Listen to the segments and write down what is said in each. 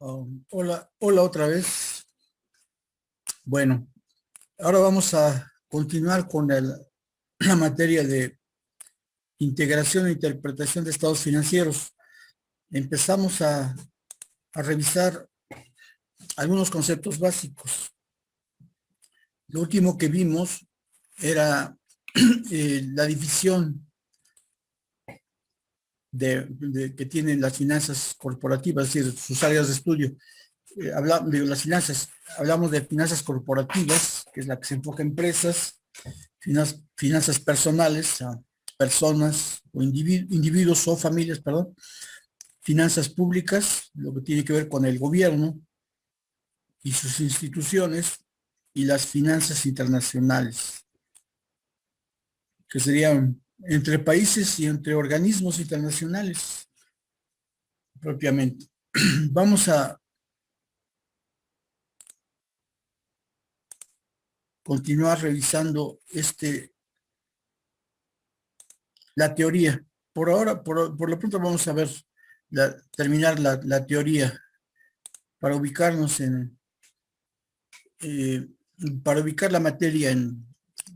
Hola, hola otra vez. Bueno, ahora vamos a continuar con la materia de integración e interpretación de estados financieros. Empezamos a revisar algunos conceptos básicos. Lo último que vimos era la división que tienen las finanzas corporativas, es decir, sus áreas de estudio. De las finanzas, hablamos de finanzas corporativas, que es la que se enfoca en empresas, finanzas personales a personas o individuos o familias, perdón, finanzas públicas, lo que tiene que ver con el gobierno y sus instituciones, y las finanzas internacionales, que serían entre países y entre organismos internacionales propiamente. Vamos a continuar revisando la teoría. Por ahora, por lo pronto vamos a ver, terminar la teoría para ubicarnos eh, para ubicar la materia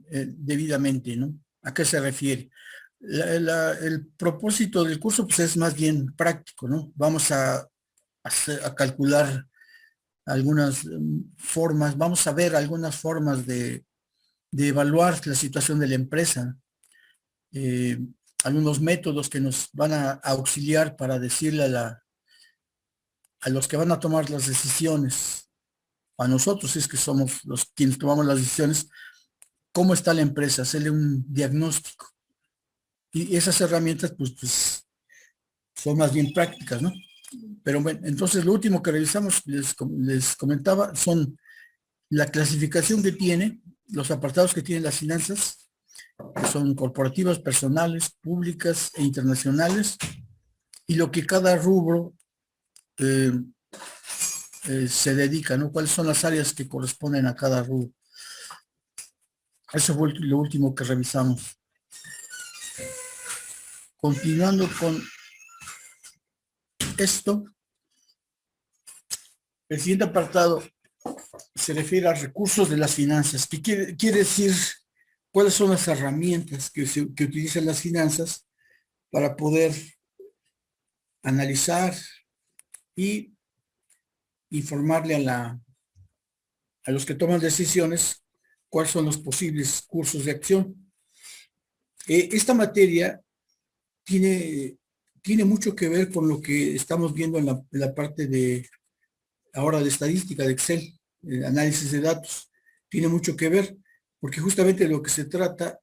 debidamente, ¿no? ¿A qué se refiere? El propósito del curso pues, es más bien práctico, ¿no? Vamos a calcular algunas formas, vamos a ver algunas formas de evaluar la situación de la empresa, eh, algunos métodos que nos van a auxiliar para decirle a los que van a tomar las decisiones, a nosotros es que somos los quienes tomamos las decisiones, cómo está la empresa, hacerle un diagnóstico. Y esas herramientas pues son más bien prácticas, ¿no? Pero bueno, entonces lo último que revisamos, les comentaba, son la clasificación que tiene, los apartados que tienen las finanzas, que son corporativas, personales, públicas e internacionales, y lo que cada rubro eh, se dedica, ¿no? ¿Cuáles son las áreas que corresponden a cada rubro? Eso fue lo último que revisamos. Continuando con esto, el siguiente apartado se refiere a recursos de las finanzas, que quiere decir cuáles son las herramientas que utilizan las finanzas para poder analizar y informarle a los que toman decisiones cuáles son los posibles cursos de acción. Esta materia tiene mucho que ver con lo que estamos viendo en la parte de ahora de estadística, de Excel, análisis de datos. Tiene mucho que ver, porque justamente lo que se trata,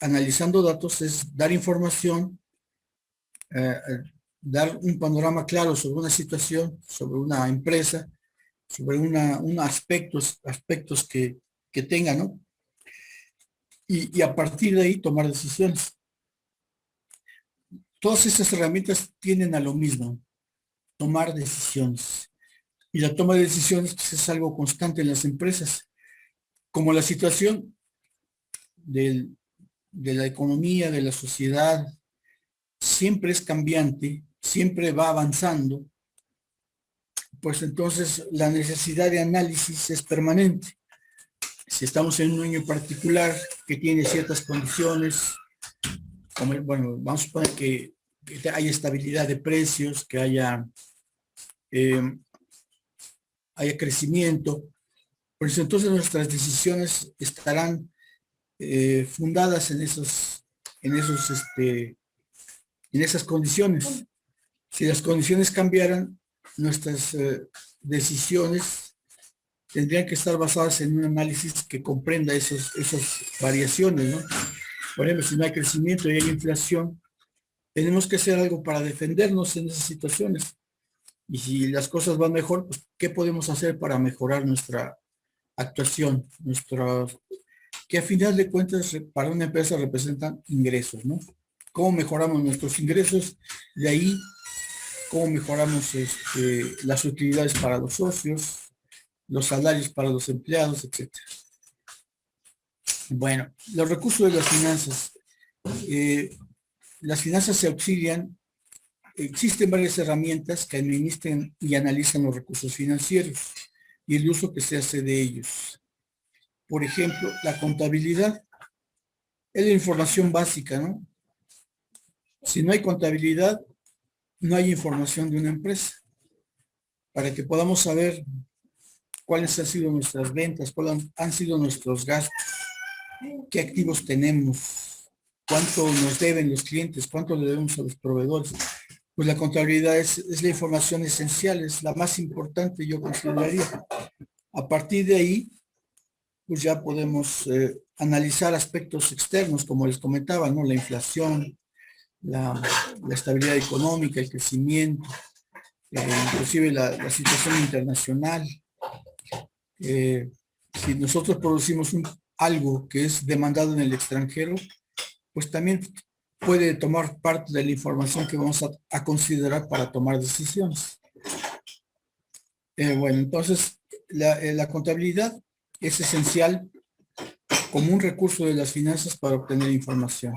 analizando datos, es dar información, dar un panorama claro sobre una situación, sobre una empresa, sobre aspectos que tenga, ¿no? Y a partir de ahí tomar decisiones. Todas estas herramientas tienden a lo mismo, tomar decisiones. Y la toma de decisiones pues, es algo constante en las empresas. Como la situación de la economía, de la sociedad, siempre es cambiante, siempre va avanzando, pues entonces la necesidad de análisis es permanente. Si estamos en un año particular que tiene ciertas condiciones, como, bueno, vamos a suponer que haya estabilidad de precios, que eh, haya crecimiento, pues entonces nuestras decisiones estarán fundadas en esas condiciones. Si las condiciones cambiaran, nuestras decisiones tendrían que estar basadas en un análisis que comprenda esas variaciones, ¿no? Por ejemplo, si no hay crecimiento y hay inflación, tenemos que hacer algo para defendernos en esas situaciones. Y si las cosas van mejor, pues, ¿qué podemos hacer para mejorar nuestra actuación? Que a final de cuentas para una empresa representan ingresos, ¿no? ¿Cómo mejoramos nuestros ingresos? De ahí, ¿cómo mejoramos las utilidades para los socios, los salarios para los empleados, etcétera? Bueno, los recursos de las finanzas. Las finanzas se auxilian existen varias herramientas que administran y analizan los recursos financieros y el uso que se hace de ellos. Por ejemplo, la contabilidad es la información básica, ¿no? Si no hay contabilidad, no hay información de una empresa. Para que podamos saber cuáles han sido nuestras ventas, cuáles han sido nuestros gastos, qué activos tenemos, cuánto nos deben los clientes, cuánto le debemos a los proveedores. Pues la contabilidad es la información esencial, es la más importante, yo consideraría. A partir de ahí, pues ya podemos analizar aspectos externos, como les comentaba, ¿no? La inflación, la estabilidad económica, el crecimiento, inclusive la situación internacional. Si nosotros producimos algo que es demandado en el extranjero, pues también puede tomar parte de la información que vamos a considerar para tomar decisiones. Bueno, entonces la contabilidad es esencial como un recurso de las finanzas para obtener información.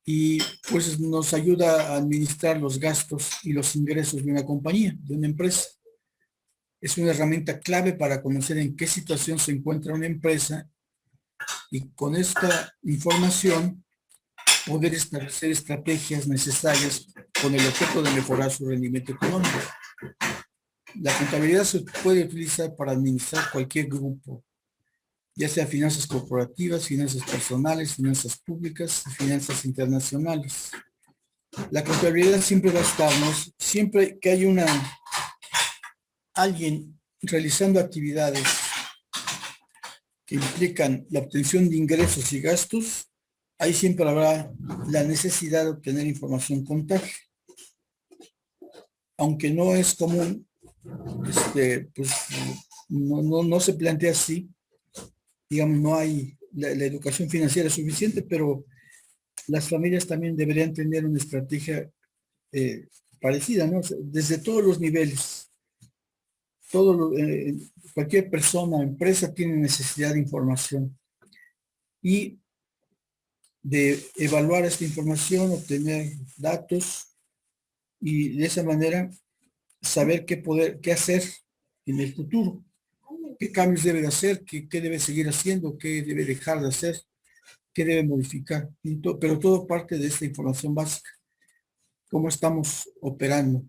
Y pues nos ayuda a administrar los gastos y los ingresos de una compañía, de una empresa. Es una herramienta clave para conocer en qué situación se encuentra una empresa y con esta información poder establecer estrategias necesarias con el objeto de mejorar su rendimiento económico. La contabilidad se puede utilizar para administrar cualquier grupo, ya sea finanzas corporativas, finanzas personales, finanzas públicas y finanzas internacionales. La contabilidad siempre va a estarnos, siempre que hay alguien realizando actividades que implican la obtención de ingresos y gastos, ahí siempre habrá la necesidad de obtener información contable. Aunque no es común, pues no se plantea así, digamos, no hay la educación financiera suficiente, pero las familias también deberían tener una estrategia parecida, ¿no? Desde todos los niveles. Cualquier persona, empresa tiene necesidad de información y de evaluar esta información, obtener datos y de esa manera saber qué hacer en el futuro, qué cambios debe de hacer, qué debe seguir haciendo, qué debe dejar de hacer, qué debe modificar, pero todo parte de esta información básica, cómo estamos operando.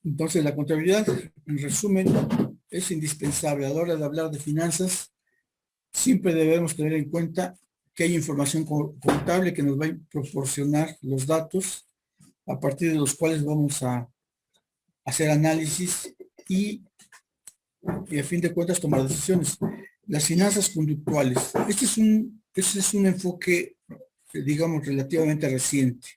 Entonces la contabilidad, en resumen, es indispensable a la hora de hablar de finanzas. Siempre debemos tener en cuenta que hay información contable que nos va a proporcionar los datos a partir de los cuales vamos a hacer análisis y a fin de cuentas tomar decisiones. Las finanzas conductuales. Este es un enfoque, digamos, relativamente reciente.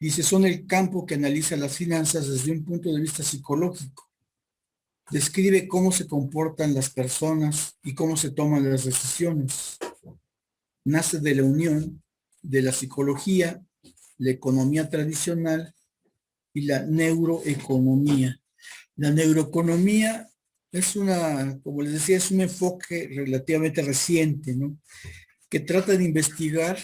Dice, son el campo que analiza las finanzas desde un punto de vista psicológico. Describe cómo se comportan las personas y cómo se toman las decisiones. Nace de la unión de la psicología, la economía tradicional y la neuroeconomía. La neuroeconomía es como les decía, es un enfoque relativamente reciente, ¿no? Que trata de investigar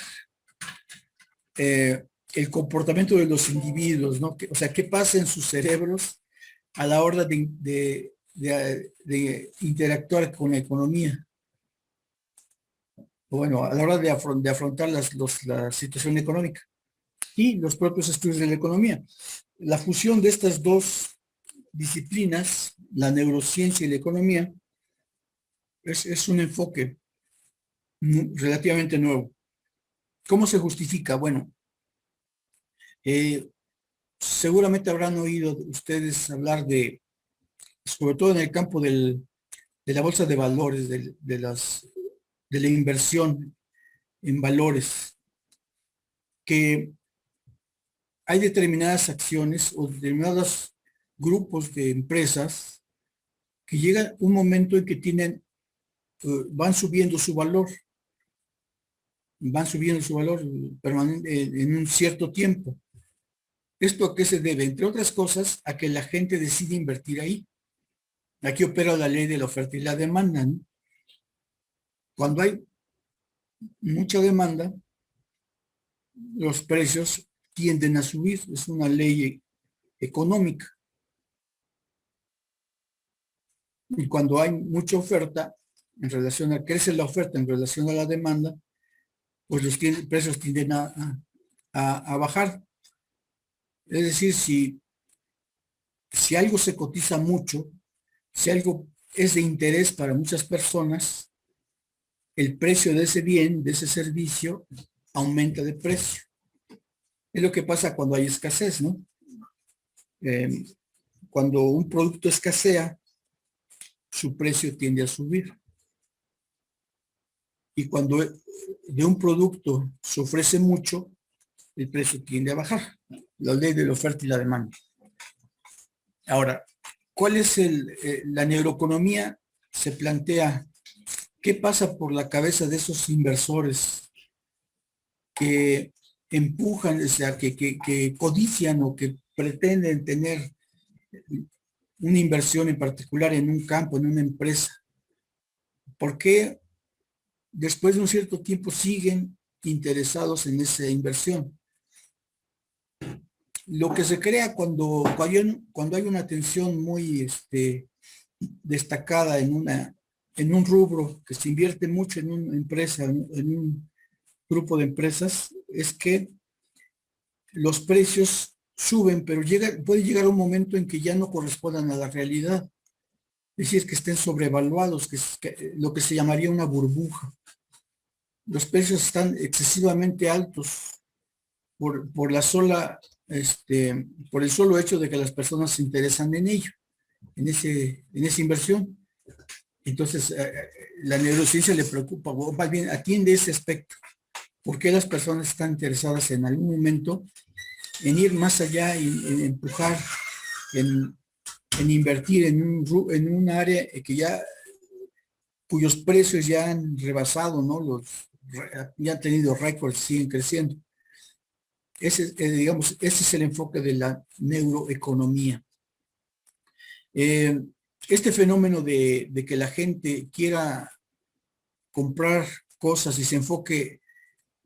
el comportamiento de los individuos, ¿no? O sea, qué pasa en sus cerebros a la hora de interactuar con la economía. Bueno, a la hora de afrontar la situación económica y los propios estudios de la economía. La fusión de estas dos disciplinas, la neurociencia y la economía, es un enfoque relativamente nuevo. ¿Cómo se justifica? Bueno, seguramente habrán oído ustedes hablar sobre todo en el campo de la bolsa de valores, de la inversión en valores, que hay determinadas acciones o determinados grupos de empresas que llega un momento en que van subiendo su valor permanente en un cierto tiempo. ¿Esto a qué se debe? Entre otras cosas, a que la gente decide invertir ahí. Aquí opera la ley de la oferta y la demanda, ¿no? Cuando hay mucha demanda, los precios tienden a subir. Es una ley económica. Y cuando hay mucha oferta, crece la oferta en relación a la demanda, pues los precios tienden a bajar. Es decir, si algo se cotiza mucho, si algo es de interés para muchas personas, el precio de ese bien, de ese servicio, aumenta de precio. Es lo que pasa cuando hay escasez, ¿no? Cuando un producto escasea, su precio tiende a subir. Y cuando de un producto se ofrece mucho, el precio tiende a bajar. La ley de la oferta y la demanda. Ahora, ¿cuál es la neuroeconomía? Se plantea, ¿qué pasa por la cabeza de esos inversores que empujan, o sea, que codician o que pretenden tener una inversión en particular en un campo, en una empresa? ¿Por qué después de un cierto tiempo siguen interesados en esa inversión? Lo que se crea cuando hay una atención muy destacada en un rubro, que se invierte mucho en una empresa, en un grupo de empresas, es que los precios suben, pero puede llegar un momento en que ya no correspondan a la realidad. Es decir, que estén sobrevaluados, lo que se llamaría una burbuja. Los precios están excesivamente altos por la sola, por el solo hecho de que las personas se interesan en ello, en esa inversión. Entonces, la neurociencia le preocupa, o más bien atiende ese aspecto. ¿Por qué las personas están interesadas en algún momento en ir más allá y en empujar, en invertir en un área cuyos precios ya han rebasado, ¿no? Ya han tenido récords, siguen creciendo? Digamos, ese es el enfoque de la neuroeconomía. Este fenómeno de que la gente quiera comprar cosas y se enfoque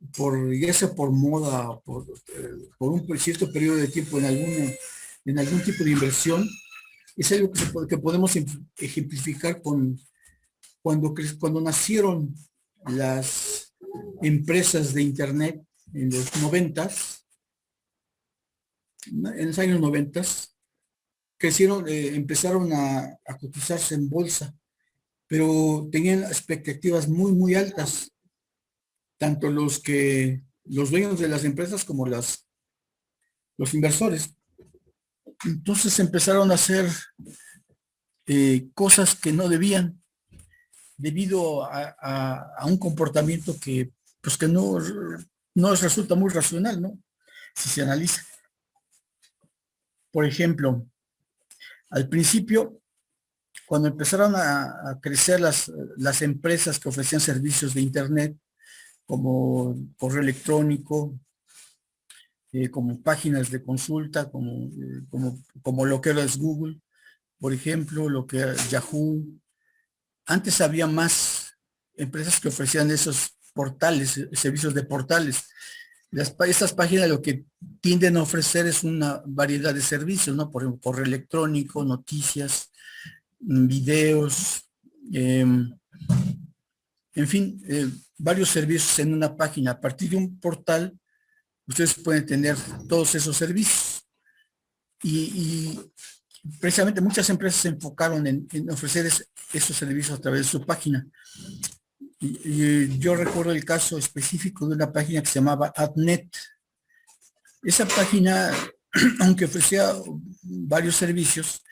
ya sea por moda, por un cierto periodo de tiempo en algún tipo de inversión, es algo que podemos ejemplificar cuando nacieron las empresas de Internet en los 90s, en los años 90s, empezaron a cotizarse en bolsa, pero tenían expectativas muy, muy altas, tanto los dueños de las empresas como los inversores. Entonces empezaron a hacer cosas que no debían, debido a un comportamiento pues que no resulta muy racional, ¿no? Si se analiza. Por ejemplo, al principio, cuando empezaron a crecer las empresas que ofrecían servicios de Internet, como correo electrónico, como páginas de consulta, como lo que ahora es Google, por ejemplo, lo que era Yahoo. Antes había más empresas que ofrecían esos portales, servicios de portales. Estas páginas lo que tienden a ofrecer es una variedad de servicios, ¿no? Por ejemplo, correo electrónico, noticias, videos, en fin, varios servicios en una página. A partir de un portal, ustedes pueden tener todos esos servicios. Y precisamente muchas empresas se enfocaron en ofrecer esos servicios a través de su página. Y yo recuerdo el caso específico de una página que se llamaba AdNet. Esa página, aunque ofrecía varios servicios,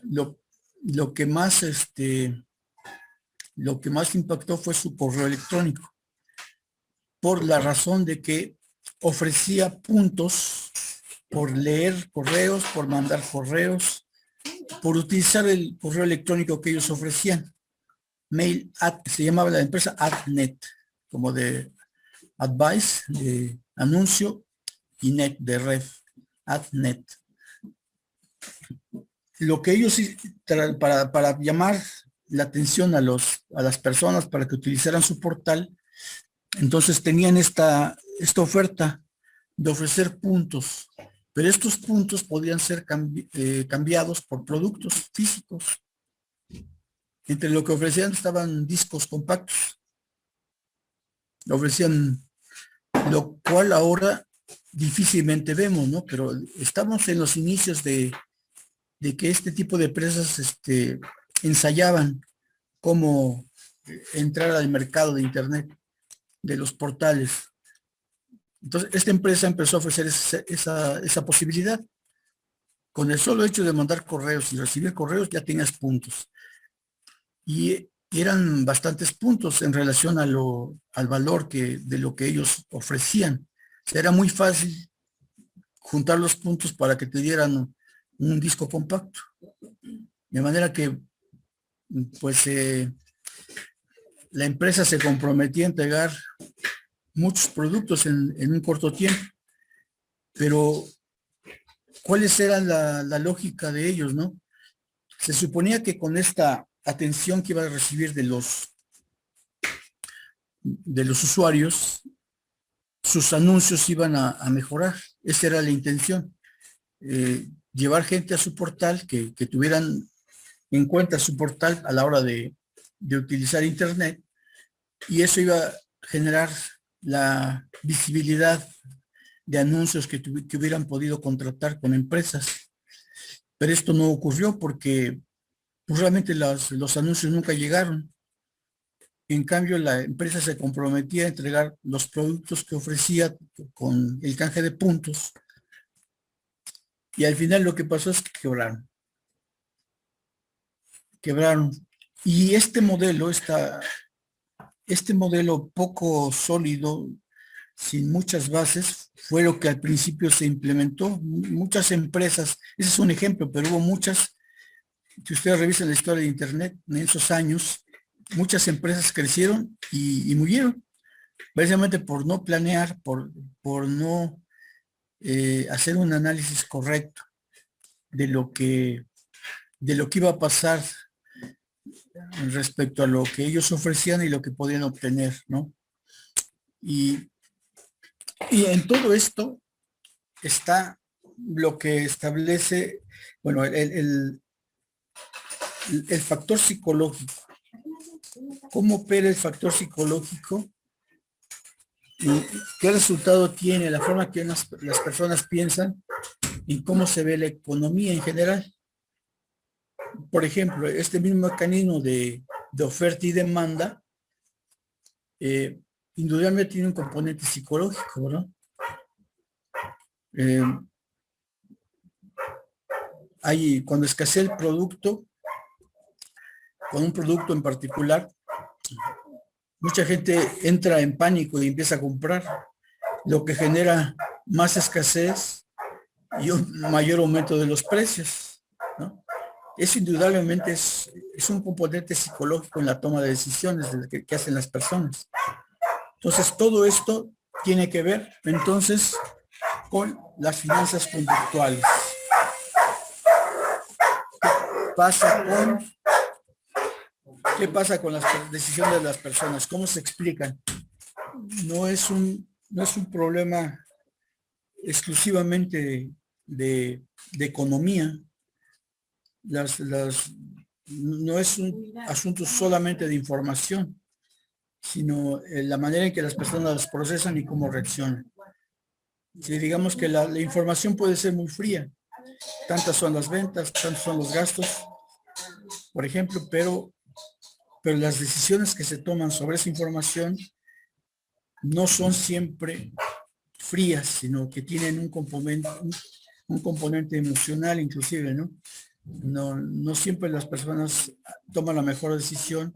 lo que más impactó fue su correo electrónico, por la razón de que ofrecía puntos por leer correos, por mandar correos, por utilizar el correo electrónico que ellos ofrecían. Se llamaba la empresa AdNet, como de advice, de anuncio, y net, de red, AdNet. Lo que ellos, para llamar la atención a las personas para que utilizaran su portal, entonces tenían esta esta oferta de ofrecer puntos, pero estos puntos podían ser cambiados por productos físicos. Entre lo que ofrecían estaban discos compactos, ofrecían, lo cual ahora difícilmente vemos, ¿no? Pero estamos en los inicios de que este tipo de empresas ensayaban cómo entrar al mercado de Internet, de los portales. Entonces, esta empresa empezó a ofrecer esa posibilidad. Con el solo hecho de mandar correos y recibir correos ya tenías puntos. Y eran bastantes puntos en relación al valor de lo que ellos ofrecían. O sea, era muy fácil juntar los puntos para que te dieran un disco compacto. De manera que, pues, la empresa se comprometía a entregar muchos productos en un corto tiempo. Pero, ¿cuáles eran la lógica de ellos, no? Se suponía que con esta atención que iba a recibir de los usuarios, sus anuncios iban a mejorar. Esa era la intención. Llevar gente a su portal, que tuvieran en cuenta su portal a la hora de utilizar Internet, y eso iba a generar la visibilidad de anuncios que hubieran podido contratar con empresas. Pero esto no ocurrió porque pues, realmente los anuncios nunca llegaron. En cambio, la empresa se comprometía a entregar los productos que ofrecía con el canje de puntos. Y al final lo que pasó es que quebraron. Quebraron. Y este modelo poco sólido, sin muchas bases, fue lo que al principio se implementó. Muchas empresas, ese es un ejemplo, pero hubo muchas, si ustedes revisan la historia de Internet, en esos años, muchas empresas crecieron y murieron, precisamente por no planear, por no hacer un análisis correcto de lo que iba a pasar respecto a lo que ellos ofrecían y lo que podían obtener, ¿no? Y en todo esto está lo que establece, bueno, el factor psicológico. ¿Cómo opera el factor psicológico? ¿Qué resultado tiene la forma que las personas piensan y cómo se ve la economía en general? Por ejemplo, este mismo mecanismo de oferta y demanda, indudablemente tiene un componente psicológico, ¿no? Cuando escasea el producto, con un producto en particular, mucha gente entra en pánico y empieza a comprar, lo que genera más escasez y un mayor aumento de los precios, ¿no? Eso indudablemente es un componente psicológico en la toma de decisiones que hacen las personas. Entonces, todo esto tiene que ver, entonces, con las finanzas conductuales. ¿Qué pasa con las decisiones de las personas? ¿Cómo se explican? No es un problema exclusivamente de economía. No es un asunto solamente de información, sino la manera en que las personas las procesan y cómo reaccionan. Si digamos que la información puede ser muy fría, tantas son las ventas, tantos son los gastos, por ejemplo, pero las decisiones que se toman sobre esa información no son siempre frías, sino que tienen un componente emocional inclusive, ¿no? No siempre las personas toman la mejor decisión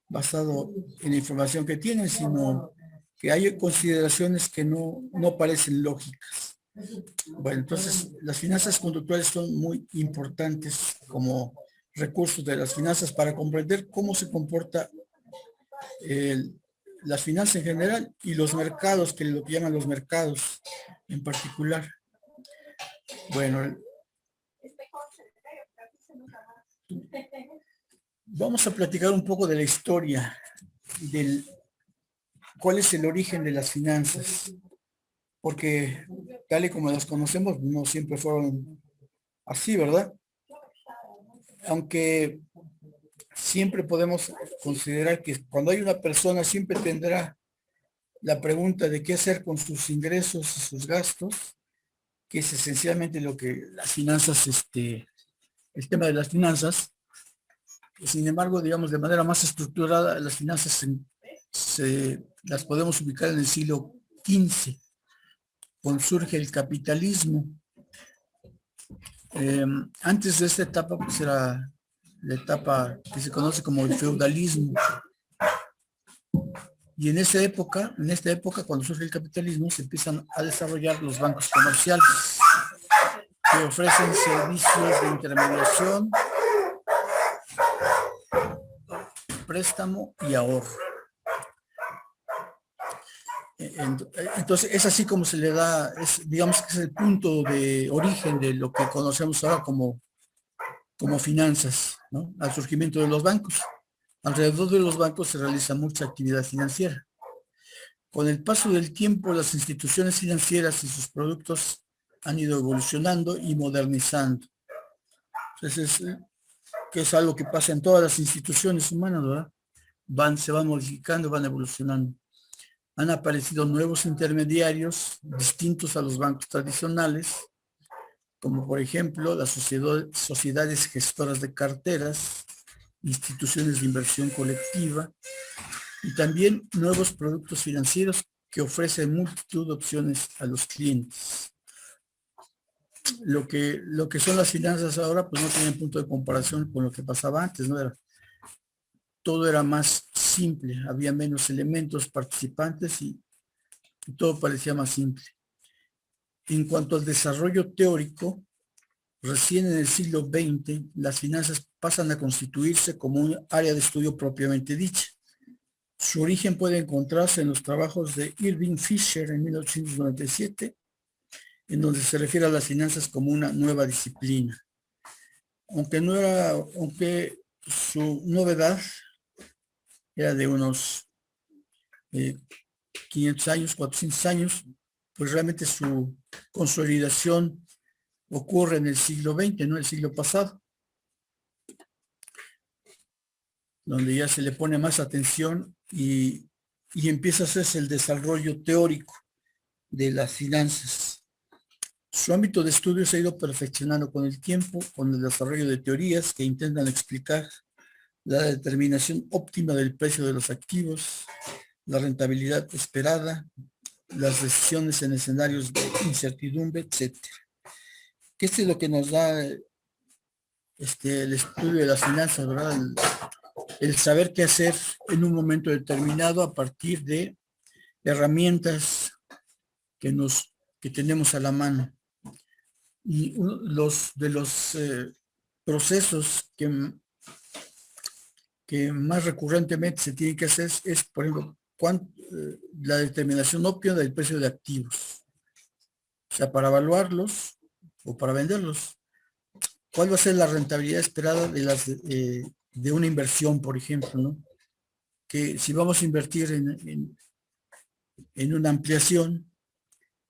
basado en la información que tienen, sino que hay consideraciones que no parecen lógicas. Bueno, entonces las finanzas conductuales son muy importantes como recursos de las finanzas para comprender cómo se comporta las finanzas en general y los mercados, que lo que llaman los mercados en particular. Bueno, vamos a platicar un poco de la historia, cuál es el origen de las finanzas. porque tal y como las conocemos, no siempre fueron así, ¿verdad? Aunque siempre podemos considerar que cuando hay una persona siempre tendrá la pregunta de qué hacer con sus ingresos y sus gastos, que es esencialmente lo que las finanzas, el tema de las finanzas. Sin embargo, digamos, de manera más estructurada, las finanzas las podemos ubicar en el siglo XV, cuando surge el capitalismo. Antes de esta etapa, pues era la etapa que se conoce como el feudalismo. Y en esta época, cuando surge el capitalismo, se empiezan a desarrollar los bancos comerciales que ofrecen servicios de intermediación, préstamo y ahorro. Entonces es así como se le da, digamos que es el punto de origen de lo que conocemos ahora como finanzas, ¿no? Al surgimiento de los bancos. Alrededor de los bancos se realiza mucha actividad financiera. Con el paso del tiempo, las instituciones financieras y sus productos han ido evolucionando y modernizando. Entonces, que es algo que pasa en todas las instituciones humanas, ¿verdad? Se van modificando, van evolucionando. Han aparecido nuevos intermediarios distintos a los bancos tradicionales, como por ejemplo las sociedades gestoras de carteras, instituciones de inversión colectiva y también nuevos productos financieros que ofrecen multitud de opciones a los clientes. Lo que son las finanzas ahora, pues no tienen punto de comparación con lo que pasaba antes, ¿no? Todo era más simple, había menos elementos participantes y todo parecía más simple. En cuanto al desarrollo teórico, recién en el siglo XX, las finanzas pasan a constituirse como un área de estudio propiamente dicha. Su origen puede encontrarse en los trabajos de Irving Fisher en 1897, en donde se refiere a las finanzas como una nueva disciplina. Aunque su novedad era de unos 500 años, 400 años, pues realmente su consolidación ocurre en el siglo XX, no el siglo pasado, donde ya se le pone más atención y empieza a hacerse el desarrollo teórico de las finanzas. Su ámbito de estudio se ha ido perfeccionando con el tiempo, con el desarrollo de teorías que intentan explicar la determinación óptima del precio de los activos, la rentabilidad esperada, las decisiones en escenarios de incertidumbre, etc. Esto es lo que nos da el estudio de las finanzas, ¿verdad? El saber qué hacer en un momento determinado a partir de herramientas que tenemos a la mano. Y uno de los procesos que más recurrentemente se tiene que hacer es por ejemplo, la determinación óptima del precio de activos. O sea, para evaluarlos o para venderlos. ¿Cuál va a ser la rentabilidad esperada de una inversión, por ejemplo, ¿no? Que si vamos a invertir en una ampliación,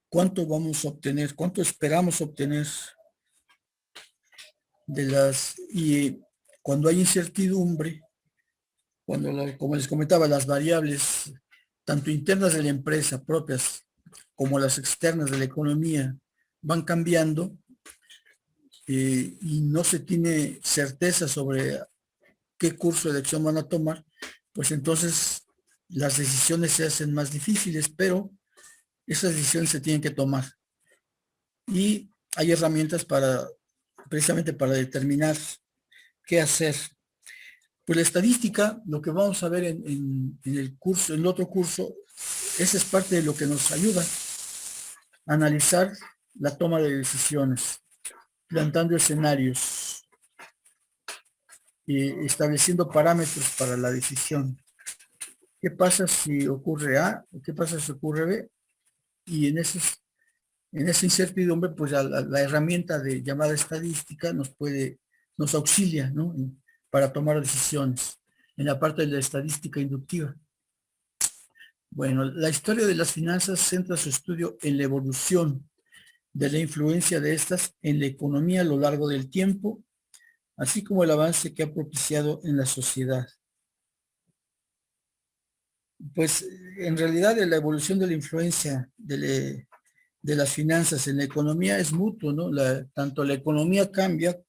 ¿cuánto vamos a obtener? ¿Cuánto esperamos obtener y cuando hay incertidumbre, como les comentaba, las variables, tanto internas de la empresa propias como las externas de la economía, van cambiando y no se tiene certeza sobre qué curso de acción van a tomar, pues entonces las decisiones se hacen más difíciles, pero esas decisiones se tienen que tomar. Y hay herramientas precisamente para determinar qué hacer. Pues la estadística, lo que vamos a ver en el curso, en el otro curso, esa es parte de lo que nos ayuda a analizar la toma de decisiones, planteando escenarios y estableciendo parámetros para la decisión. ¿Qué pasa si ocurre A? ¿Qué pasa si ocurre B? Y en esa incertidumbre, pues la herramienta de llamada estadística nos auxilia, ¿no? Para tomar decisiones en la parte de la estadística inductiva. Bueno, la historia de las finanzas centra su estudio en la evolución de la influencia de estas en la economía a lo largo del tiempo, así como el avance que ha propiciado en la sociedad. Pues en realidad la evolución de la influencia de las finanzas en la economía es mutuo, ¿no? Tanto la economía cambia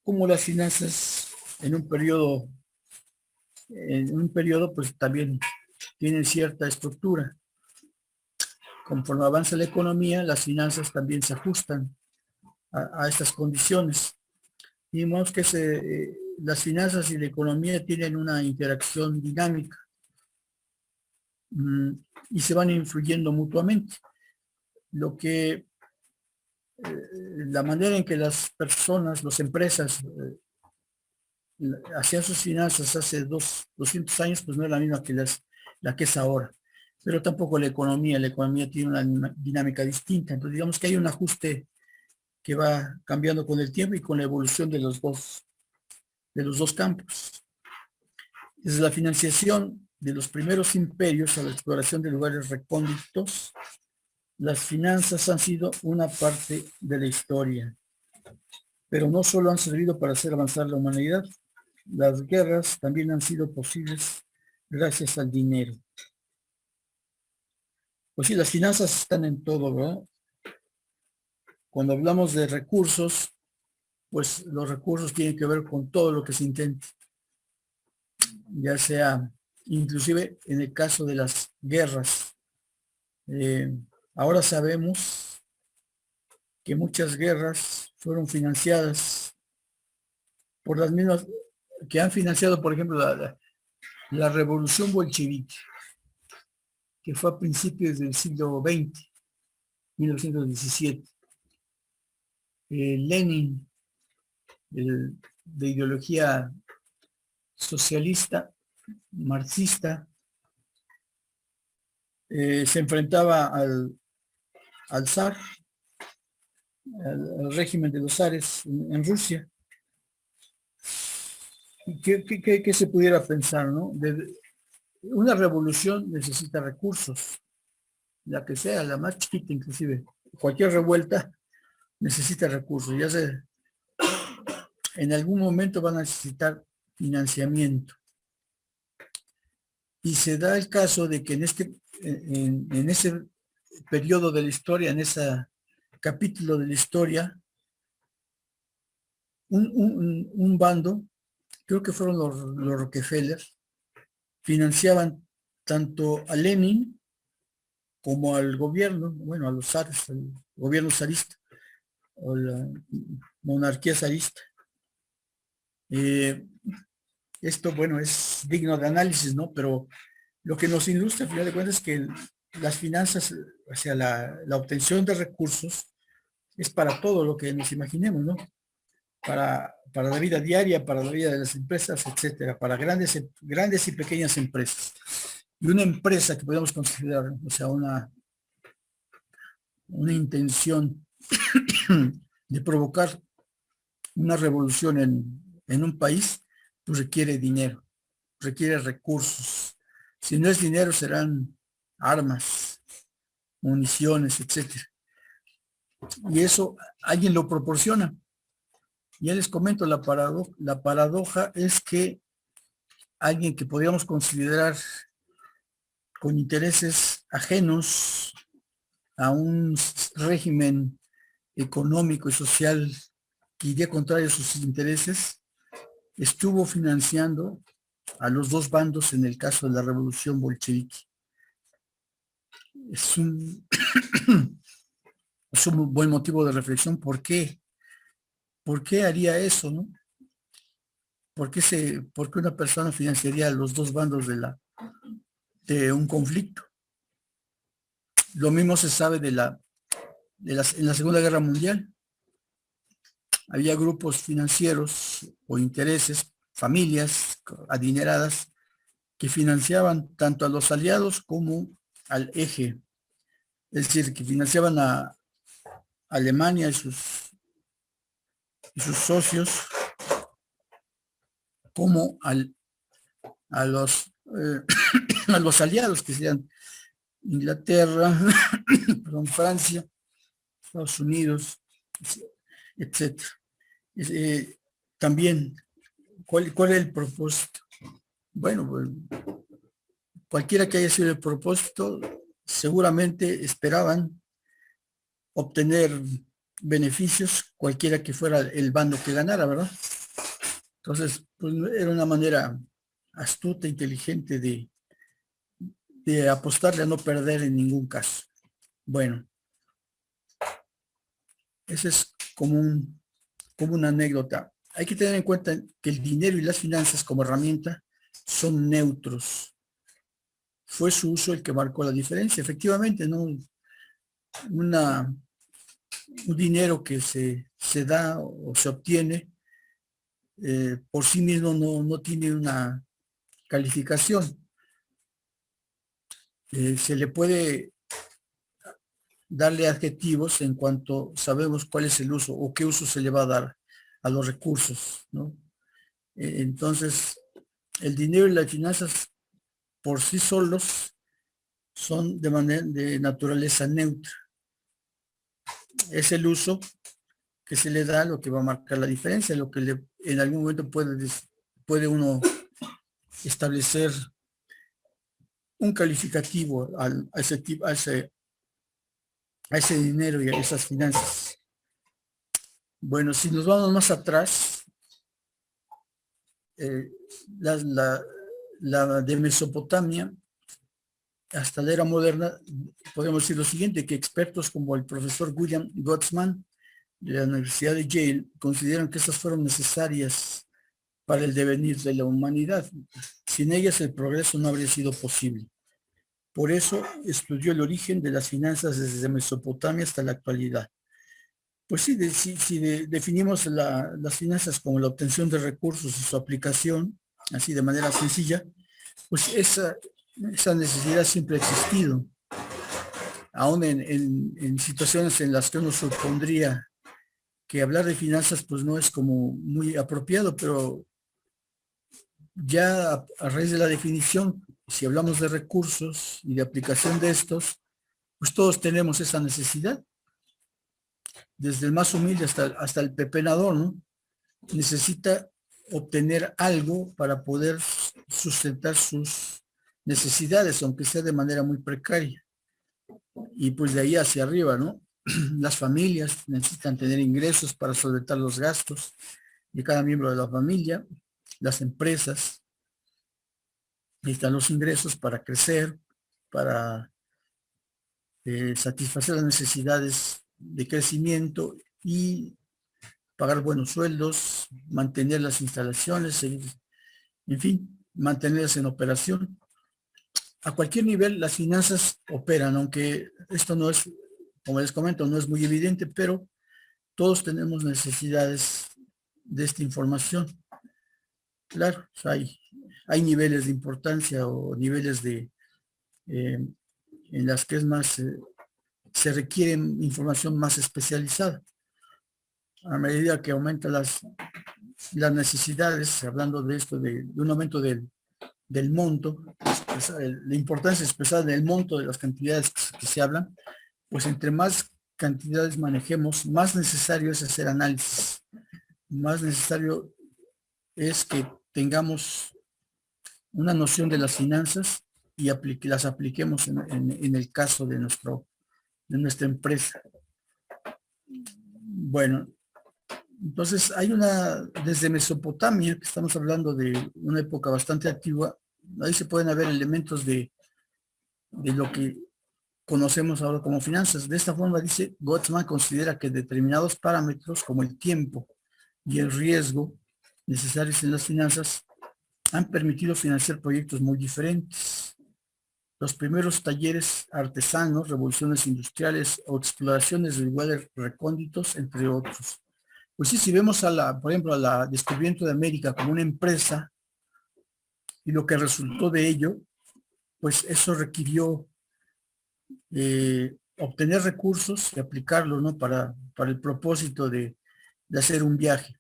como las finanzas en un periodo pues también tienen cierta estructura. Conforme avanza la economía, las finanzas también se ajustan a estas condiciones. Y vemos que las finanzas y la economía tienen una interacción dinámica mm, y se van influyendo mutuamente. Lo que la manera en que las personas, las empresas hacían sus finanzas hace 200 años, pues no es la misma que la que es ahora. Pero tampoco la economía tiene una dinámica distinta. Entonces digamos que hay un ajuste que va cambiando con el tiempo y con la evolución de los dos campos. Desde la financiación de los primeros imperios a la exploración de lugares recónditos, las finanzas han sido una parte de la historia, pero no solo han servido para hacer avanzar la humanidad, las guerras también han sido posibles gracias al dinero. Pues sí, las finanzas están en todo, ¿verdad? Cuando hablamos de recursos, pues los recursos tienen que ver con todo lo que se intente, ya sea, inclusive en el caso de las guerras. Ahora sabemos que muchas guerras fueron financiadas por las mismas que han financiado, por ejemplo, la revolución bolchevique, que fue a principios del siglo XX, 1917. Lenin, de ideología socialista, marxista, se enfrentaba al zar, al régimen de los zares en Rusia. ¿Qué se pudiera pensar, no? Una revolución necesita recursos, la que sea, la más chiquita inclusive. Cualquier revuelta necesita recursos, ya sea, en algún momento van a necesitar financiamiento. Y se da el caso de que en ese periodo de la historia, en ese capítulo de la historia, un bando, creo que fueron los Rockefeller, financiaban tanto a Lenin como al gobierno, bueno, a los zares, al gobierno zarista, o la monarquía zarista. Esto, bueno, es digno de análisis, ¿no? Pero lo que nos ilustra, al final de cuentas, es que las finanzas, o sea, la obtención de recursos es para todo lo que nos imaginemos, ¿no? Para la vida diaria, para la vida de las empresas, etcétera, para grandes y pequeñas empresas. Y una empresa que podemos considerar, o sea, una intención de provocar una revolución en un país, pues requiere dinero, requiere recursos. Si no es dinero, serán armas, municiones, etcétera. Y eso alguien lo proporciona. Ya les comento, la paradoja es que alguien que podríamos considerar con intereses ajenos a un régimen económico y social que iría contrario a sus intereses, estuvo financiando a los dos bandos en el caso de la revolución bolchevique. Es un, es un buen motivo de reflexión. ¿Por qué? ¿Por qué haría eso, no? ¿Por qué una persona financiaría a los dos bandos de un conflicto? Lo mismo se sabe en la Segunda Guerra Mundial. Había grupos financieros o intereses, familias adineradas, que financiaban tanto a los aliados como al eje. Es decir, que financiaban a Alemania y sus socios, como a los, a los aliados, que serían Inglaterra, perdón, Francia, Estados Unidos, etcétera. También, ¿cuál es el propósito? Bueno, pues, cualquiera que haya sido el propósito, seguramente esperaban obtener beneficios, cualquiera que fuera el bando que ganara, ¿verdad? Entonces, pues era una manera astuta, inteligente de apostarle a no perder en ningún caso. Bueno, eso es como una anécdota. Hay que tener en cuenta que el dinero y las finanzas como herramienta son neutros. Fue su uso el que marcó la diferencia. Efectivamente, ¿no? Un dinero que se da o se obtiene por sí mismo no tiene una calificación. Se le puede darle adjetivos en cuanto sabemos cuál es el uso o qué uso se le va a dar a los recursos, ¿no? Entonces, el dinero y las finanzas por sí solos son de naturaleza neutra. Es el uso que se le da lo que va a marcar la diferencia, lo que en algún momento puede uno establecer un calificativo a ese dinero y a esas finanzas. Bueno, si nos vamos más atrás, eh, la, la, la de Mesopotamia hasta la era moderna, podemos decir lo siguiente, que expertos como el profesor William Gottsman de la Universidad de Yale consideran que estas fueron necesarias para el devenir de la humanidad. Sin ellas el progreso no habría sido posible. Por eso estudió el origen de las finanzas desde Mesopotamia hasta la actualidad. Pues sí, definimos las finanzas como la obtención de recursos y su aplicación, así de manera sencilla, pues esa necesidad siempre ha existido. Aún en situaciones en las que uno supondría que hablar de finanzas pues no es como muy apropiado, pero ya a raíz de la definición, si hablamos de recursos y de aplicación de estos, pues todos tenemos esa necesidad, desde el más humilde hasta el pepenador, ¿no? Necesita obtener algo para poder sustentar sus necesidades, aunque sea de manera muy precaria. Y pues de ahí hacia arriba, ¿no? Las familias necesitan tener ingresos para solventar los gastos de cada miembro de la familia. Las empresas necesitan los ingresos para crecer, para satisfacer las necesidades de crecimiento y pagar buenos sueldos, mantener las instalaciones, en fin, mantenerlas en operación. A cualquier nivel las finanzas operan, aunque esto no es, como les comento, no es muy evidente, pero todos tenemos necesidades de esta información. Claro, hay niveles de importancia o niveles en las que es más, se requiere información más especializada. A medida que aumentan las necesidades, hablando de esto, de un aumento del monto, la importancia expresada en el monto de las cantidades que se hablan, pues entre más cantidades manejemos, más necesario es hacer análisis, más necesario es que tengamos una noción de las finanzas y las apliquemos en el caso de nuestra empresa. Bueno, entonces hay desde Mesopotamia, que estamos hablando de una época bastante antigua, ahí se pueden haber elementos de lo que conocemos ahora como finanzas. De esta forma, dice, Gottsman considera que determinados parámetros como el tiempo y el riesgo necesarios en las finanzas han permitido financiar proyectos muy diferentes. Los primeros talleres artesanos, revoluciones industriales o exploraciones de lugares recónditos, entre otros. Pues sí, si vemos por ejemplo, a la descubrimiento de América como una empresa y lo que resultó de ello, pues eso requirió obtener recursos y aplicarlos, ¿no? Para el propósito de hacer un viaje.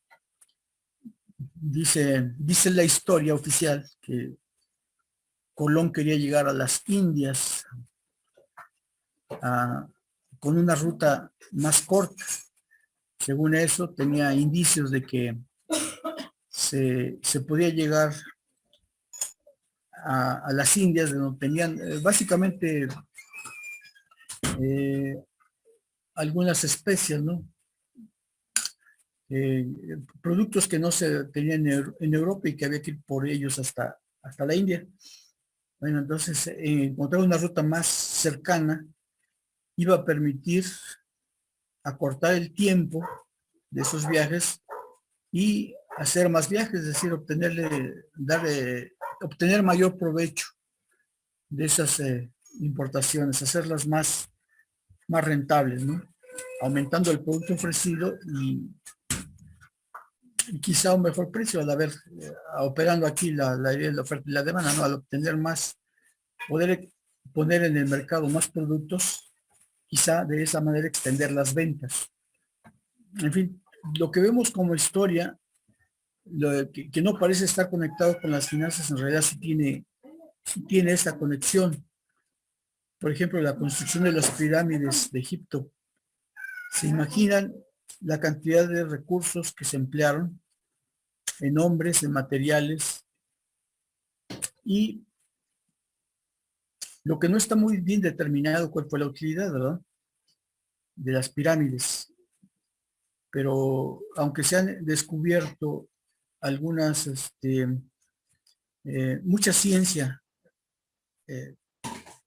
Dice la historia oficial que Colón quería llegar a las Indias a, con una ruta más corta. Según eso, tenía indicios de que se podía llegar a las Indias, de donde tenían básicamente eh, algunas especias, ¿no? Eh, Productos que no se tenían en Europa y que había que ir por ellos hasta la India. Bueno, entonces encontrar una ruta más cercana iba a permitir acortar el tiempo de esos viajes y hacer más viajes, es decir, obtener mayor provecho de esas importaciones, hacerlas más rentables, ¿no? Aumentando el producto ofrecido y quizá un mejor precio al haber, operando aquí la idea de la oferta y la demanda, ¿no? Al obtener más, poder poner en el mercado más productos, quizá de esa manera extender las ventas. En fin, lo que vemos como historia, que no parece estar conectado con las finanzas, en realidad sí tiene esa conexión. Por ejemplo, la construcción de las pirámides de Egipto. ¿Se imaginan la cantidad de recursos que se emplearon en hombres, en materiales? Y lo que no está muy bien determinado cuál fue la utilidad, ¿verdad? De las pirámides. Pero aunque se han descubierto algunas, mucha ciencia eh,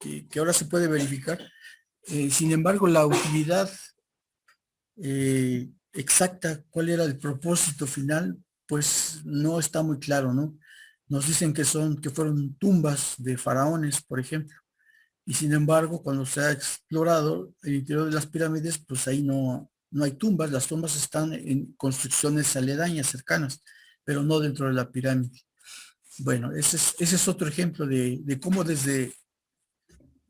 que ahora se puede verificar, sin embargo, la utilidad exacta, cuál era el propósito final, pues no está muy claro, ¿no? Nos dicen que fueron tumbas de faraones, por ejemplo, y sin embargo, cuando se ha explorado el interior de las pirámides, pues ahí no hay tumbas, las tumbas están en construcciones aledañas, cercanas, pero no dentro de la pirámide. Bueno, ese es otro ejemplo de cómo desde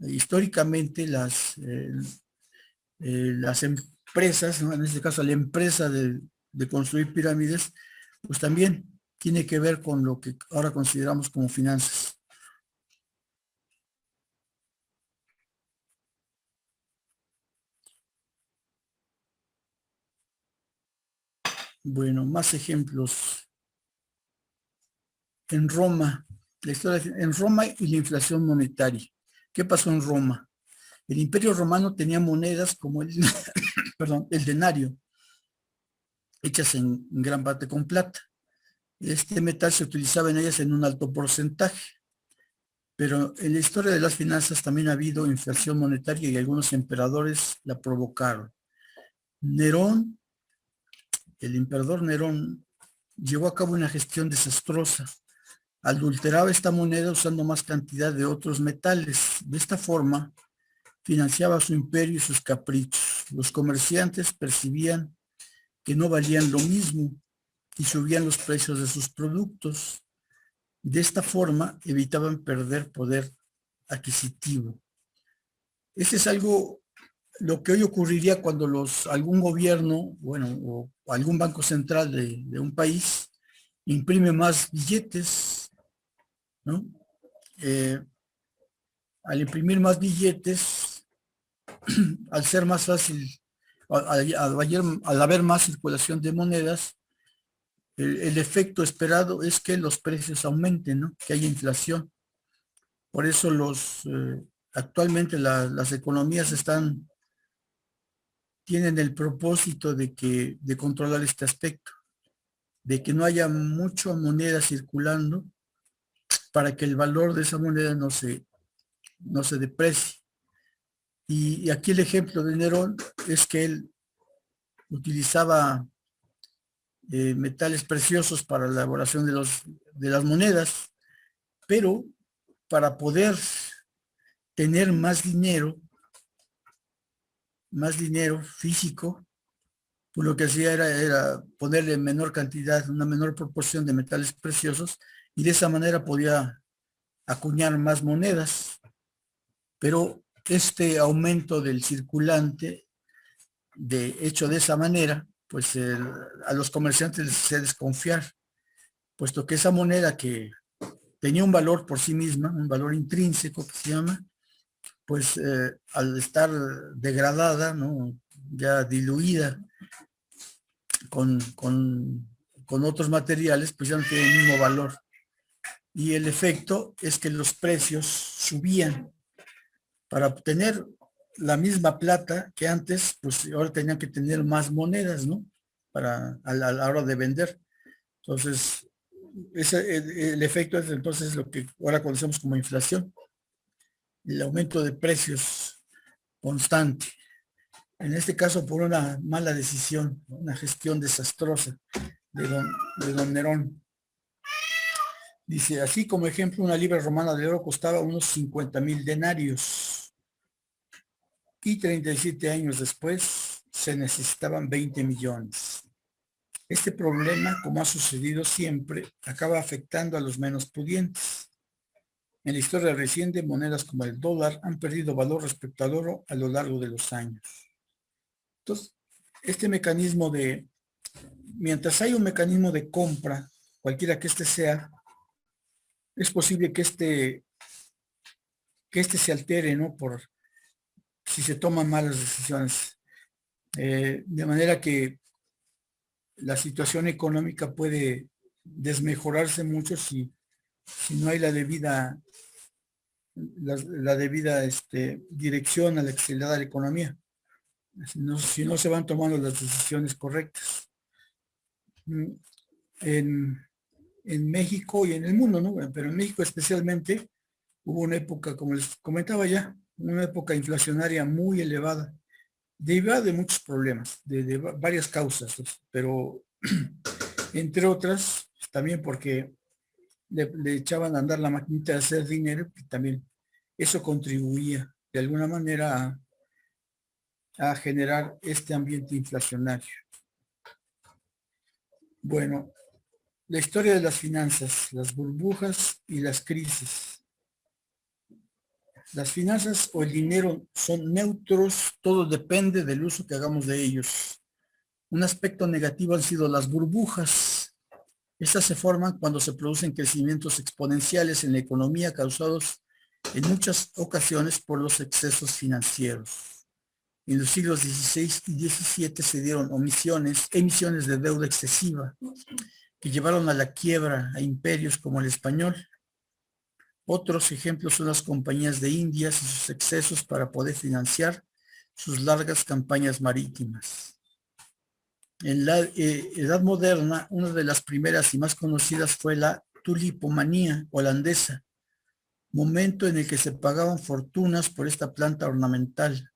históricamente las empresas, ¿no? En este caso la empresa de construir pirámides, pues también tiene que ver con lo que ahora consideramos como finanzas. Bueno, más ejemplos. En Roma, en Roma y la inflación monetaria. ¿Qué pasó en Roma? El Imperio Romano tenía monedas como perdón, el denario, hechas en gran parte con plata. Este metal se utilizaba en ellas en un alto porcentaje, pero en la historia de las finanzas también ha habido inflación monetaria y algunos emperadores la provocaron. Nerón, el emperador Nerón, llevó a cabo una gestión desastrosa. Adulteraba esta moneda usando más cantidad de otros metales. De esta forma, financiaba su imperio y sus caprichos. Los comerciantes percibían que no valían lo mismo y subían los precios de sus productos. De esta forma, evitaban perder poder adquisitivo. Este es algo, lo que hoy ocurriría cuando algún gobierno, bueno, o algún banco central de un país imprime más billetes, ¿no? Eh, Al imprimir más billetes, al ser más fácil, al haber más circulación de monedas, el efecto esperado es que los precios aumenten, ¿no? Que haya inflación. Por eso actualmente las economías tienen el propósito de controlar este aspecto, de que no haya mucha moneda circulando para que el valor de esa moneda no se deprecie. Y aquí el ejemplo de Nerón es que él utilizaba metales preciosos para la elaboración de las monedas, pero para poder tener más dinero físico, pues lo que hacía era ponerle menor cantidad, una menor proporción de metales preciosos, y de esa manera podía acuñar más monedas. Pero este aumento del circulante, hecho de esa manera, pues a los comerciantes les hacía desconfiar, puesto que esa moneda que tenía un valor por sí misma, un valor intrínseco que se llama, pues al estar degradada, ¿no? Ya diluida con otros materiales, pues ya no tiene el mismo valor. Y el efecto es que los precios subían. Para obtener la misma plata que antes, pues ahora tenían que tener más monedas, ¿no? Para a la hora de vender. Entonces, el efecto es entonces lo que ahora conocemos como inflación, el aumento de precios constante. En este caso, por una mala decisión, una gestión desastrosa de don Nerón. Dice, así como ejemplo, una libra romana de oro costaba unos 50,000 denarios. Y 37 años después se necesitaban 20 millones. Este problema, como ha sucedido siempre, acaba afectando a los menos pudientes. En la historia reciente, monedas como el dólar han perdido valor respecto al oro a lo largo de los años. Entonces, este mecanismo mientras hay un mecanismo de compra, cualquiera que este sea, es posible que este se altere, ¿no? Por si se toman malas decisiones. De manera que la situación económica puede desmejorarse mucho si no hay la debida dirección a la que se le da la economía. Si no se van tomando las decisiones correctas. En México y en el mundo, ¿no? Pero en México especialmente hubo una época, como les comentaba ya, una época inflacionaria muy elevada, derivada de muchos problemas, de varias causas, pero entre otras, también porque le echaban a andar la maquinita de hacer dinero, y también eso contribuía de alguna manera a generar este ambiente inflacionario. Bueno, la historia de las finanzas, las burbujas y las crisis. Las finanzas o el dinero son neutros, todo depende del uso que hagamos de ellos. Un aspecto negativo han sido las burbujas. Estas se forman cuando se producen crecimientos exponenciales en la economía causados en muchas ocasiones por los excesos financieros. En los siglos XVI y XVII se dieron emisiones de deuda excesiva que llevaron a la quiebra a imperios como el español. Otros ejemplos son las compañías de Indias y sus excesos para poder financiar sus largas campañas marítimas. En la Edad Moderna, una de las primeras y más conocidas fue la tulipomanía holandesa, momento en el que se pagaban fortunas por esta planta ornamental.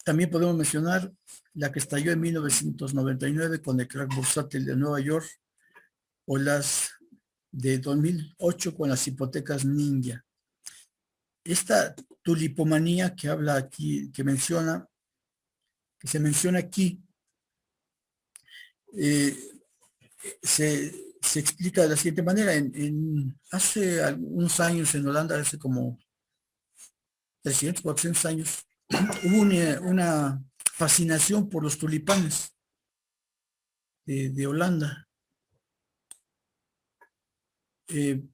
También podemos mencionar la que estalló en 1999 con el crack bursátil de Nueva York, o las de 2008 con las hipotecas ninja. Esta tulipomanía que habla aquí, que se menciona aquí, se explica de la siguiente manera. Hace algunos años en Holanda, hace como 300, 400 años, hubo una fascinación por los tulipanes de Holanda.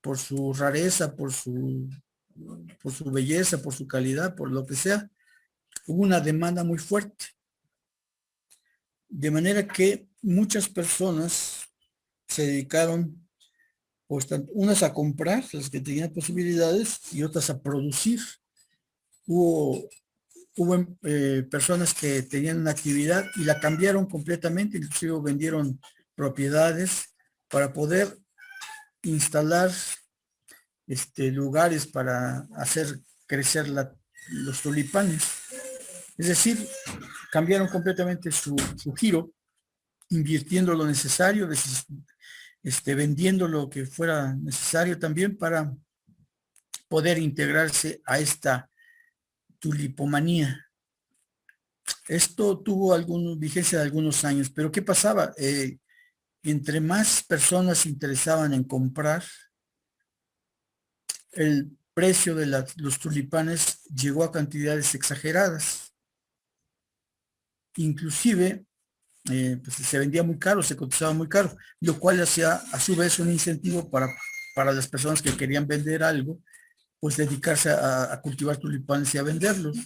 Por su rareza, por su belleza, por su calidad, por lo que sea, hubo una demanda muy fuerte. De manera que muchas personas se dedicaron, pues, unas a comprar, las que tenían posibilidades, y otras a producir. Hubo personas que tenían una actividad y la cambiaron completamente, inclusive vendieron propiedades para poder instalar lugares para hacer crecer los tulipanes. Es decir, cambiaron completamente su giro, invirtiendo lo necesario, vendiendo lo que fuera necesario también para poder integrarse a esta tulipomanía. Esto tuvo vigencia de algunos años, pero ¿qué pasaba? Entre más personas se interesaban en comprar, el precio de los tulipanes llegó a cantidades exageradas. Inclusive, pues se vendía muy caro, se cotizaba muy caro, lo cual hacía a su vez un incentivo para las personas que querían vender algo, pues dedicarse a cultivar tulipanes y a venderlos.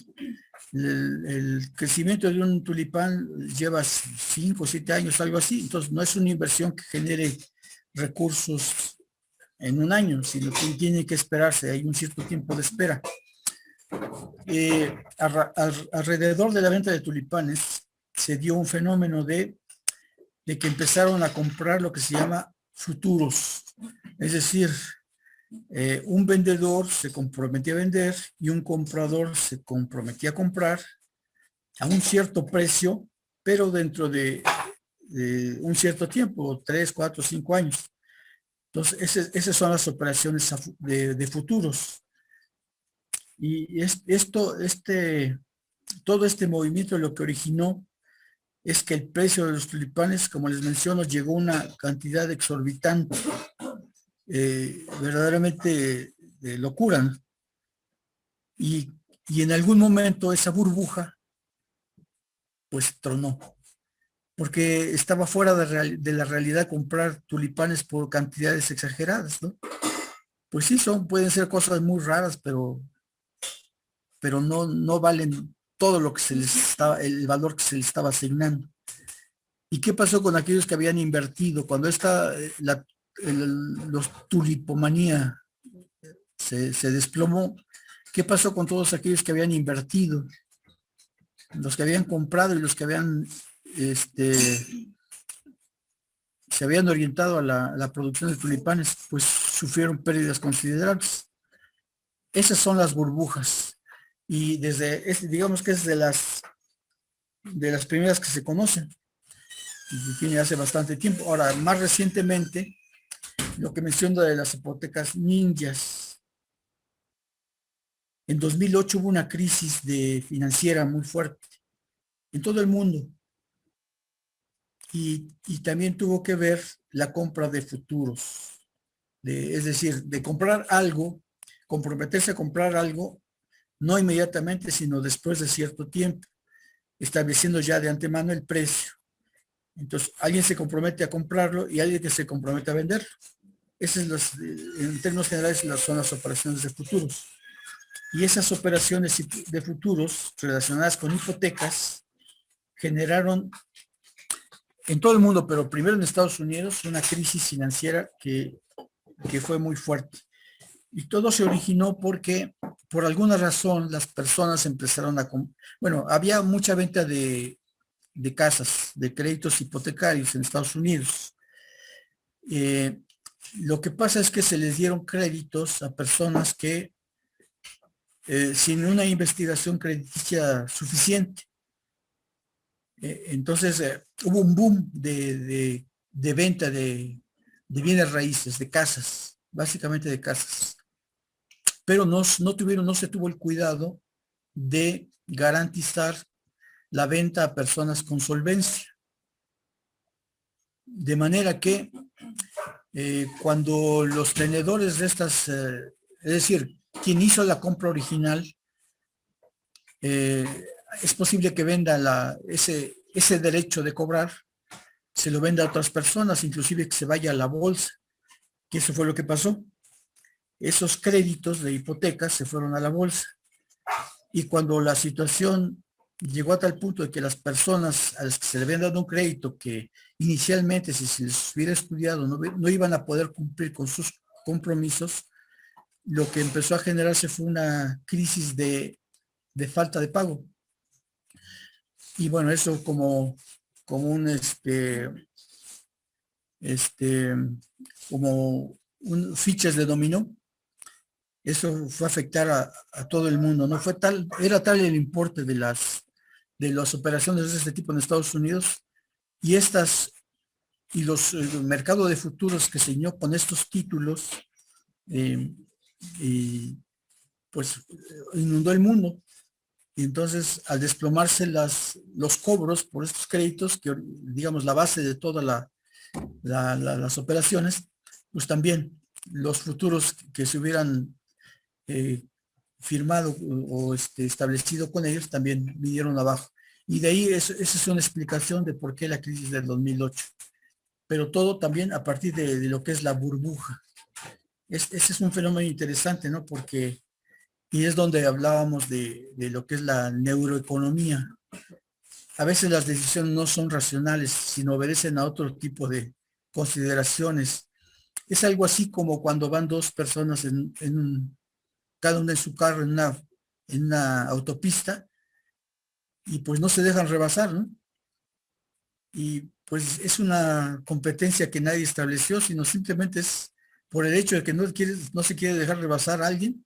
El crecimiento de un tulipán lleva 5 o 7 años, algo así, entonces no es una inversión que genere recursos en un año, sino que tiene que esperarse, hay un cierto tiempo de espera. Alrededor de la venta de tulipanes se dio un fenómeno de que empezaron a comprar lo que se llama futuros, es decir, un vendedor se comprometía a vender y un comprador se comprometía a comprar a un cierto precio, pero dentro de un cierto tiempo, 3, 4, 5 años. Entonces, esas son las operaciones de futuros. Y todo este movimiento lo que originó es que el precio de los tulipanes, como les menciono, llegó a una cantidad exorbitante, verdaderamente de locura, ¿no? Y en algún momento esa burbuja, pues tronó, porque estaba fuera de la realidad comprar tulipanes por cantidades exageradas, ¿no? Pues sí, pueden ser cosas muy raras, pero no valen todo lo que el valor que se les estaba asignando. ¿Y qué pasó con aquellos que habían invertido? Cuando los tulipomanía se desplomó, ¿qué pasó con todos aquellos que habían invertido? Los que habían comprado y los que se habían orientado a la producción de tulipanes, pues sufrieron pérdidas considerables. Esas son las burbujas. Y digamos que es de las primeras que se conocen. Y tiene hace bastante tiempo. Ahora, más recientemente, lo que menciono de las hipotecas ninjas. En 2008 hubo una crisis financiera muy fuerte en todo el mundo. Y también tuvo que ver la compra de futuros. Es decir, de comprar algo, comprometerse a comprar algo, no inmediatamente, sino después de cierto tiempo, estableciendo ya de antemano el precio. Entonces, alguien se compromete a comprarlo y alguien que se compromete a venderlo. Esas en términos generales, son las operaciones de futuros. Y esas operaciones de futuros relacionadas con hipotecas generaron en todo el mundo, pero primero en Estados Unidos, una crisis financiera que fue muy fuerte. Y todo se originó porque, por alguna razón, las personas empezaron bueno, había mucha venta de casas, de créditos hipotecarios en Estados Unidos. Lo que pasa es que se les dieron créditos a personas que, sin una investigación crediticia suficiente, entonces hubo un boom de venta de bienes raíces, de casas, básicamente de casas. Pero no se tuvo el cuidado de garantizar la venta a personas con solvencia. De manera que cuando los tenedores de estas, es decir, quien hizo la compra original, es posible que venda ese derecho de cobrar, se lo venda a otras personas, inclusive que se vaya a la bolsa, que eso fue lo que pasó. Esos créditos de hipotecas se fueron a la bolsa. Y cuando la situación llegó a tal punto de que las personas a las que se le habían dado un crédito que inicialmente, si se les hubiera estudiado, no iban a poder cumplir con sus compromisos, lo que empezó a generarse fue una crisis de falta de pago. Y bueno, eso como como fichas de dominó, eso fue a afectar a todo el mundo. No fue era tal el importe de las operaciones de este tipo en Estados Unidos y el mercado de futuros que se unió con estos títulos, y pues inundó el mundo. Y entonces, al desplomarse los cobros por estos créditos, que digamos la base de todas las operaciones, pues también los futuros que se hubieran firmado o establecido con ellos también vinieron abajo. Y de ahí esa es una explicación de por qué la crisis del 2008. Pero todo también a partir de lo que es la burbuja. Ese es un fenómeno interesante, ¿no? Porque Y es donde hablábamos de lo que es la neuroeconomía. A veces las decisiones no son racionales, sino obedecen a otro tipo de consideraciones. Es algo así como cuando van dos personas cada una en su carro en una autopista y pues no se dejan rebasar, ¿no? Y pues es una competencia que nadie estableció, sino simplemente es por el hecho de que no se quiere dejar rebasar a alguien,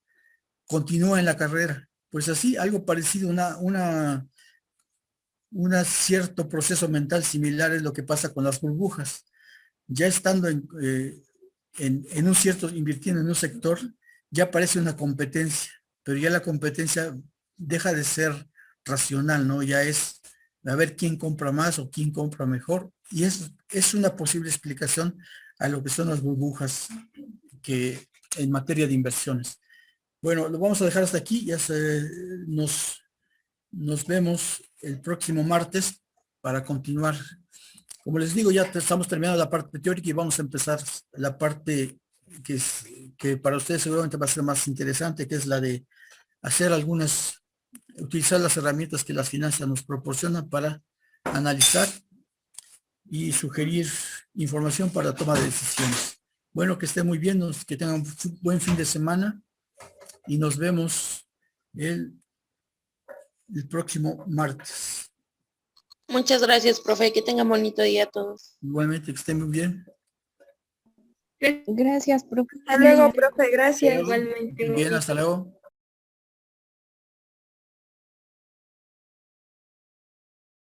continúa en la carrera. Pues así, algo parecido, un cierto proceso mental similar es lo que pasa con las burbujas. Ya estando en un cierto, invirtiendo en un sector, ya parece una competencia, pero ya la competencia deja de ser racional, ¿no? Ya es a ver quién compra más o quién compra mejor. Y es una posible explicación a lo que son las burbujas que en materia de inversiones. Bueno, lo vamos a dejar hasta aquí. Nos vemos el próximo martes para continuar. Como les digo, ya estamos terminando la parte teórica y vamos a empezar la parte que para ustedes seguramente va a ser más interesante, que es la de hacer utilizar las herramientas que las finanzas nos proporcionan para analizar y sugerir información para toma de decisiones. Bueno, que estén muy bien, que tengan un buen fin de semana y nos vemos el próximo martes. Muchas gracias, profe. Que tengan bonito día a todos. Igualmente, que estén muy bien. Gracias, profe. Hasta luego, profe. Gracias. Bien, hasta luego.